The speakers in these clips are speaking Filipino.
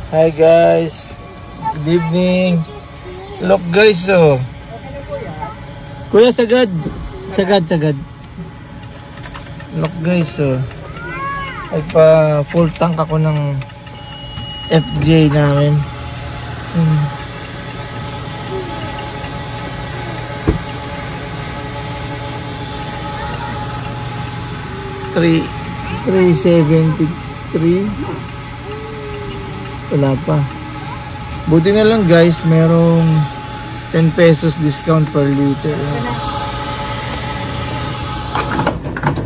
Hi guys, good evening. Look guys, oh. Kuya, sagad. Look guys, oh. Nagpa full tank ako ng FJ namin. 373. Wala pa. Buti na lang guys, merong 10 pesos discount per liter.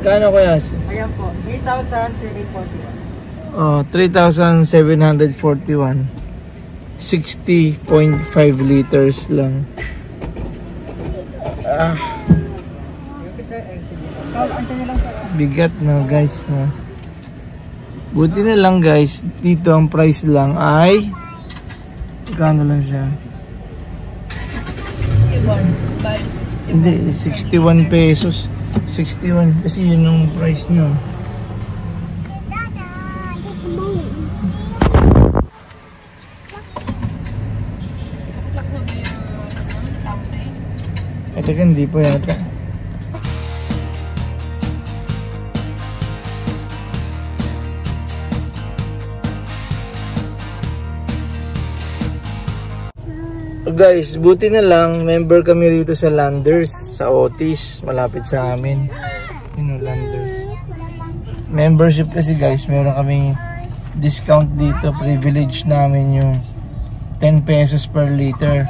Kano kaya? Ayan po, 3,741. Oh, 3,741. 60.5 liters lang. Bigat na guys na. Buti na lang guys, dito ang price lang ay kano lang siya? 61, bali 61. Hindi, 61 pesos. 61 kasi yun yung price nyo. Ito ka, hindi po yata. Guys, buti na lang member kami rito sa Landers, sa Otis, malapit sa amin. Landers. Membership kasi guys, meron kaming discount dito, privilege namin yung 10 pesos per liter.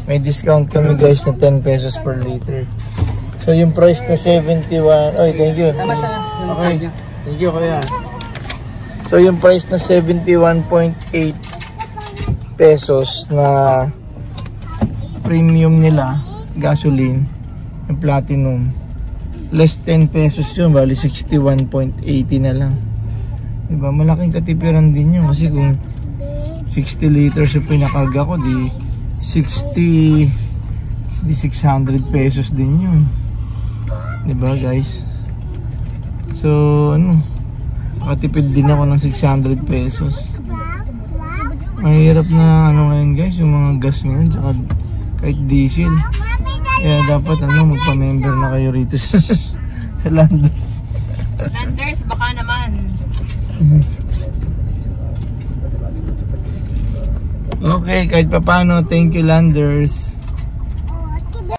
May discount kami guys na 10 pesos per liter. So yung price na 71, oy, thank you. Okay, thank you kuya. So yung price na 71.8 pesos na premium nila, gasoline, yung platinum, less 10 pesos yun, bali 61.80 na lang. Diba, malaking katipiran din yun kasi kung 60 liters yung pinakarga ko, di 600 pesos din yun. Diba guys? So makatipid din ako ng 600 pesos. Mahirap na ngayon guys, yung mga gas ngayon, tsaka kahit diesel. Kaya dapat magpa-member na kayo rito sa Landers. Landers, baka naman. Okay, kahit papano, thank you Landers.